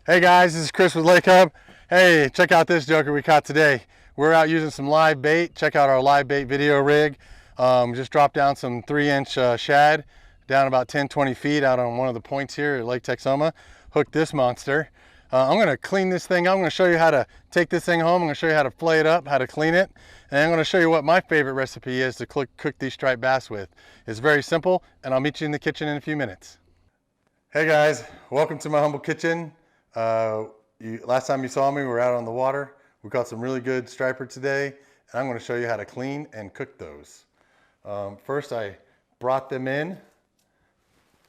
Hey guys, this is Chris with Lake Hub. Hey, check out this joker we caught today. We're out using some live bait. Check out our live bait video rig. Just dropped down some 3-inch shad down about 10-20 feet out on one of the points here at Lake Texoma. Hooked this monster. I'm going to clean this thing up. I'm going to show you how to take this thing home. I'm going to show you how to flay it up, how to clean it, and I'm going to show you what my favorite recipe is to cook these striped bass with. It's very simple, and I'll meet you in the kitchen in a few minutes. Hey guys, welcome to my humble kitchen. Last time you saw me, we were out on the water. We caught some really good striper today, and I'm going to show you how to clean and cook those. First, I brought them in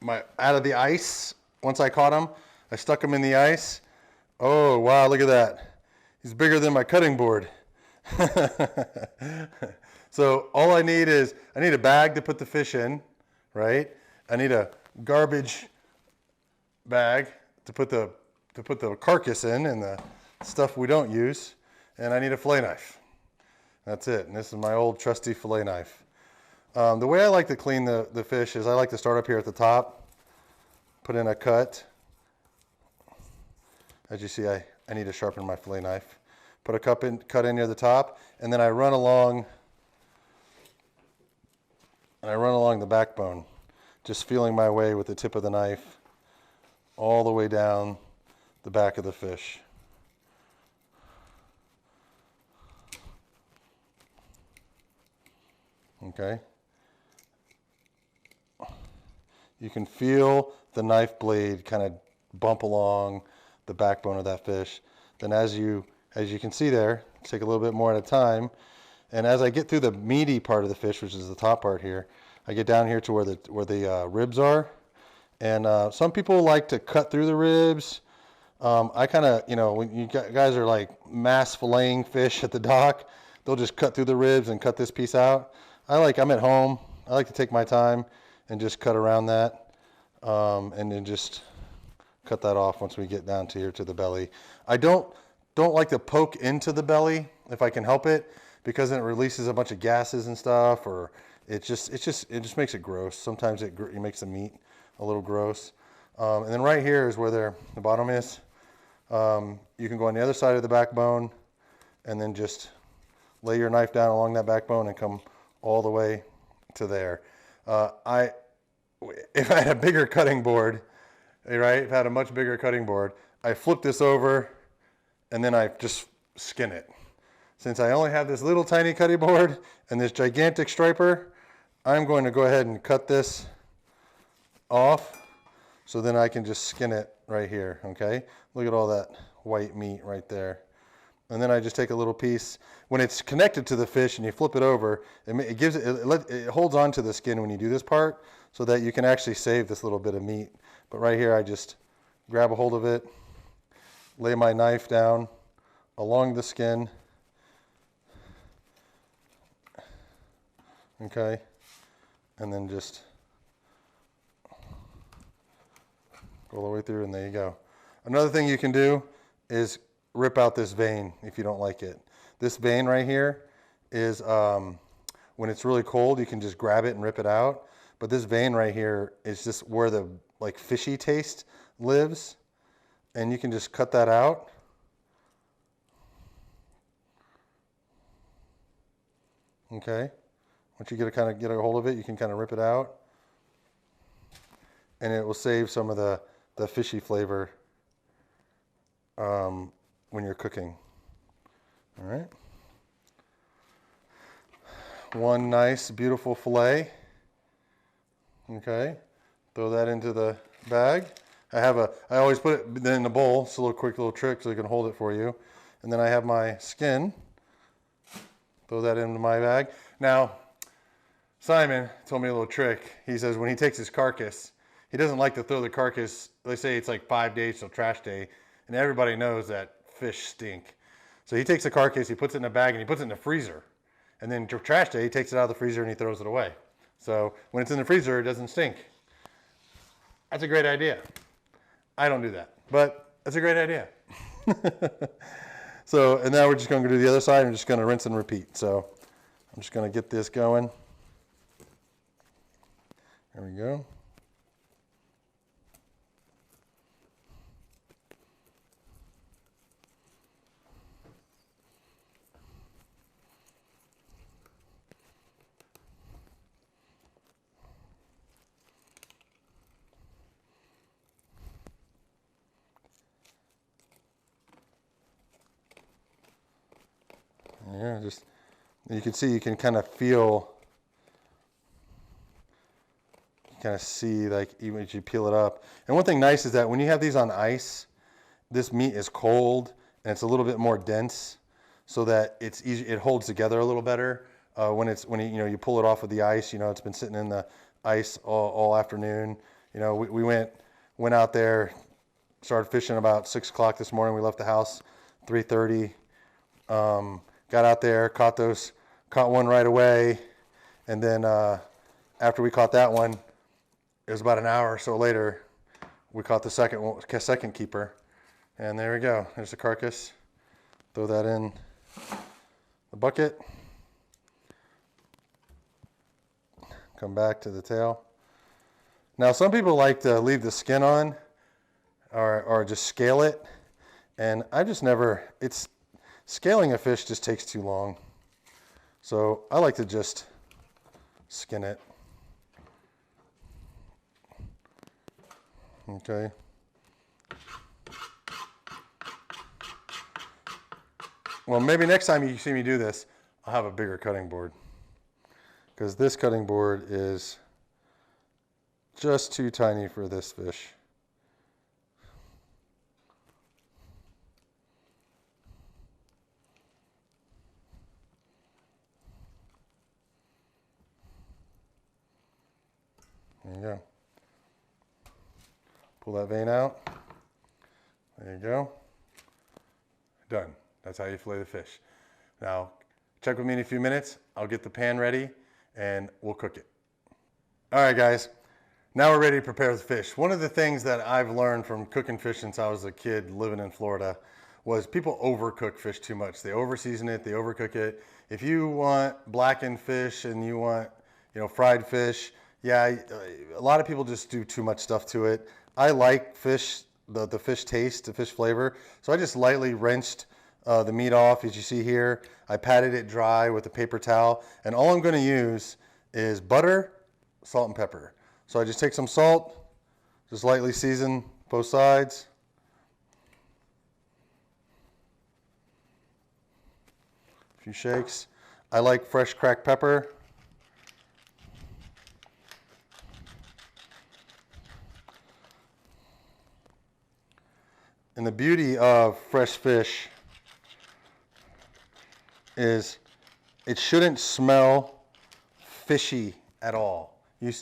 out of the ice. Once I caught them, I stuck them in the ice. Oh wow, look at that. He's bigger than my cutting board. So all I need is, I need a bag to put the fish in, right? I need a garbage bag to put the carcass in and the stuff we don't use, and I need a fillet knife. That's it, and this is my old trusty fillet knife. The way I like to clean the fish is I like to start up here at the top, put in a cut. As you see, I need to sharpen my fillet knife. Put a cut in near the top, and then I run along the backbone, just feeling my way with the tip of the knife all the way down the back of the fish. Okay. You can feel the knife blade kind of bump along the backbone of that fish. Then as you can see there, take a little bit more at a time. And as I get through the meaty part of the fish, which is the top part here, I get down here to where the ribs are. And some people like to cut through the ribs. I kind of, when you guys are like mass filleting fish at the dock, they'll just cut through the ribs and cut this piece out. I'm at home. I like to take my time and just cut around that, and then just cut that off once we get down to here to the belly. I don't like to poke into the belly if I can help it, because then it releases a bunch of gases and stuff, or it just makes it gross. Sometimes it makes the meat a little gross. And then right here is where the bottom is. You can go on the other side of the backbone and then just lay your knife down along that backbone and come all the way to there. If I had a bigger cutting board, right, if I had a much bigger cutting board, I flip this over and then I just skin it. Since I only have this little tiny cutting board and this gigantic striper, I'm going to go ahead and cut this off, so then I can just skin it right here, okay? Look at all that white meat right there. And then I just take a little piece. When it's connected to the fish and you flip it over, it holds on to the skin when you do this part, so that you can actually save this little bit of meat. But right here, I just grab a hold of it, lay my knife down along the skin, okay? And then just go all the way through, and there you go. Another thing you can do is rip out this vein if you don't like it. This vein right here is, when it's really cold, you can just grab it and rip it out. But this vein right here is just where the fishy taste lives, and you can just cut that out. Okay. Once you get a hold of it, you can kind of rip it out, and it will save some of the fishy flavor when you're cooking. All right. One nice, beautiful fillet. Okay. Throw that into the bag. I always put it in the bowl. It's a quick little trick so I can hold it for you. And then I have my skin. Throw that into my bag. Now, Simon told me a little trick. He says when he takes his carcass, he doesn't like to throw the carcass. They say it's like 5 days till trash day, and everybody knows that fish stink. So he takes the carcass, he puts it in a bag, and he puts it in the freezer. And then trash day, he takes it out of the freezer and he throws it away. So when it's in the freezer, it doesn't stink. That's a great idea. I don't do that, but that's a great idea. So, and now we're just going to do the other side. I'm just going to rinse and repeat. So I'm just going to get this going. There we go. Yeah, just, you can see, you can kind of feel, kind of see, like, even as you peel it up. And one thing nice is that when you have these on ice, this meat is cold and it's a little bit more dense, so that it's easy, it holds together a little better. When you pull it off with the ice, it's been sitting in the ice all afternoon. We went out there, started fishing about 6 o'clock this morning. We left the house 3:30. Got out there, caught one right away, and then after we caught that one, it was about an hour or so later, we caught the second keeper, and there we go. There's the carcass. Throw that in the bucket. Come back to the tail. Now, some people like to leave the skin on, or just scale it, and I just never. Scaling a fish just takes too long, so I like to just skin it. Okay. Well, maybe next time you see me do this, I'll have a bigger cutting board, because this cutting board is just too tiny for this fish. There you go. Pull that vein out. There you go. Done. That's how you fillet the fish. Now, check with me in a few minutes. I'll get the pan ready and we'll cook it. All right, guys. Now we're ready to prepare the fish. One of the things that I've learned from cooking fish since I was a kid living in Florida was people overcook fish too much. They overseason it, they overcook it. If you want blackened fish and you want, fried fish, yeah, a lot of people just do too much stuff to it. I like fish, the fish taste, the fish flavor. So I just lightly rinsed the meat off, as you see here. I patted it dry with a paper towel, and all I'm going to use is butter, salt, and pepper. So I just take some salt, just lightly season both sides. A few shakes. I like fresh cracked pepper. And the beauty of fresh fish is it shouldn't smell fishy at all. You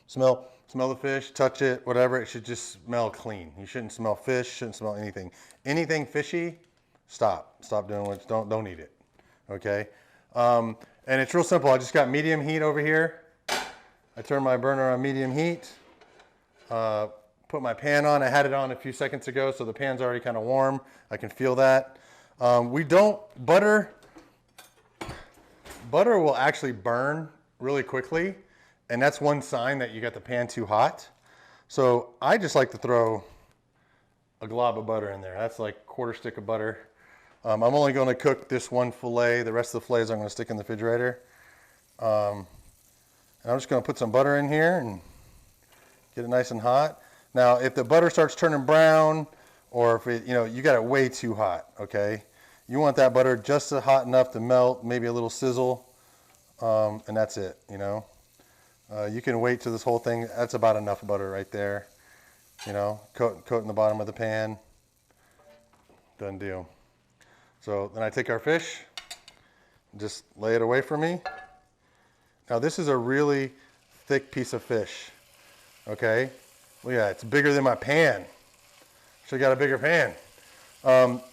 smell the fish, touch it, whatever, it should just smell clean. You shouldn't smell fish, shouldn't smell anything. Anything fishy, stop doing what, don't eat it, okay? And it's real simple. I just got medium heat over here. I turned my burner on medium heat, put my pan on. I had it on a few seconds ago, so the pan's already kind of warm. I can feel that. Butter will actually burn really quickly, and that's one sign that you got the pan too hot. So I just like to throw a glob of butter in there. That's like a quarter stick of butter. I'm only going to cook this one fillet. The rest of the fillets I'm going to stick in the refrigerator. And I'm just going to put some butter in here and get it nice and hot. Now, if the butter starts turning brown, or if it, you got it way too hot, okay? You want that butter just hot enough to melt, maybe a little sizzle, and that's it, You can wait till this whole thing, that's about enough butter right there. Coat in the bottom of the pan. Done deal. So then I take our fish, just lay it away from me. Now this is a really thick piece of fish, okay? Look at that, it's bigger than my pan. Should've got a bigger pan.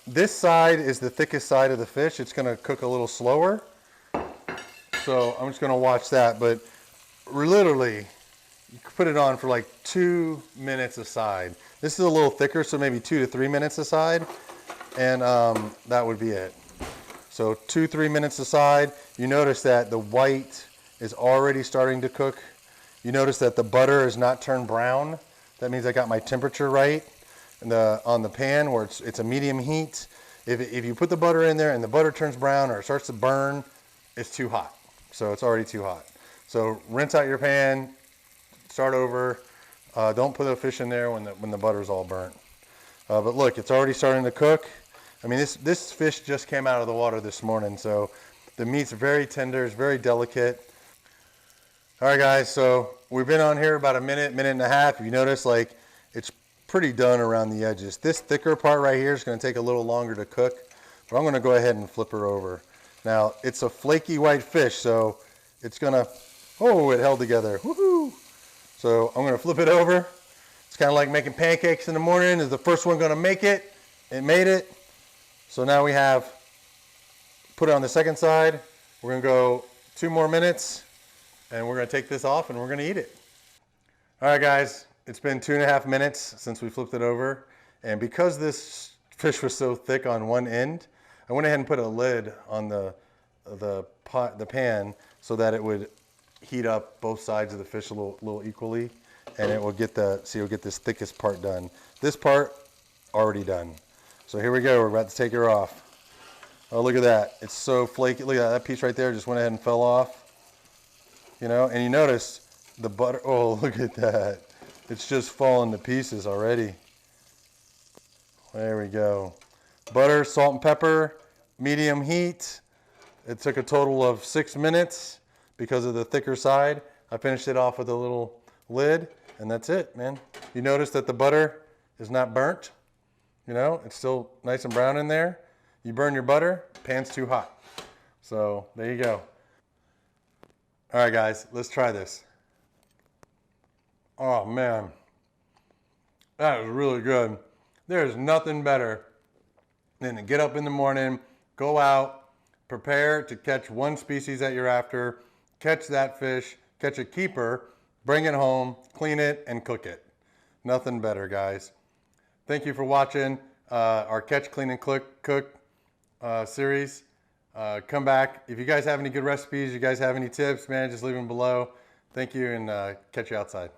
This side is the thickest side of the fish. It's gonna cook a little slower. So I'm just gonna watch that, but literally, you can put it on for like 2 minutes aside. This is a little thicker, so maybe 2 to 3 minutes aside, and that would be it. So 2-3 minutes aside. You notice that the white is already starting to cook. You notice that the butter is not turned brown. That means I got my temperature right on the pan, where it's a medium heat. If you put the butter in there and the butter turns brown or it starts to burn, it's too hot. So it's already too hot. So rinse out your pan, start over. Don't put the fish in there when the butter's all burnt. But look, it's already starting to cook. I mean, this fish just came out of the water this morning, so the meat's very tender, it's very delicate. All right, guys, so we've been on here about a minute and a half. If you notice, like, it's pretty done around the edges. This thicker part right here is going to take a little longer to cook, but I'm going to go ahead and flip her over. Now, it's a flaky white fish, so it's going to, oh, it held together. Woohoo! So I'm going to flip it over. It's kind of like making pancakes in the morning. Is the first one going to make it? It made it. So now we have, put it on the second side. We're going to go 2 more minutes, and we're going to take this off, and we're going to eat it. All right, guys, it's been 2.5 minutes since we flipped it over. And because this fish was so thick on one end, I went ahead and put a lid on the pan so that it would heat up both sides of the fish a little equally, and it will get you'll get this thickest part done. This part already done. So here we go. We're about to take her off. Oh, look at that. It's so flaky. Look at that piece right there. Just went ahead and fell off. You know, and you notice the butter. Oh, look at that. It's just falling to pieces already. There we go. Butter, salt and pepper, medium heat. It took a total of 6 minutes because of the thicker side. I finished it off with a little lid, and that's it, man. You notice that the butter is not burnt. You know, it's still nice and brown in there. You burn your butter, pan's too hot. So there you go. All right, guys, let's try this. Oh, man. That is really good. There's nothing better than to get up in the morning, go out, prepare to catch one species that you're after, catch that fish, catch a keeper, bring it home, clean it, and cook it. Nothing better, guys. Thank you for watching our Catch, Clean, and Cook series. Come back. If you guys have any good recipes, you guys have any tips, man, just leave them below. Thank you, and catch you outside.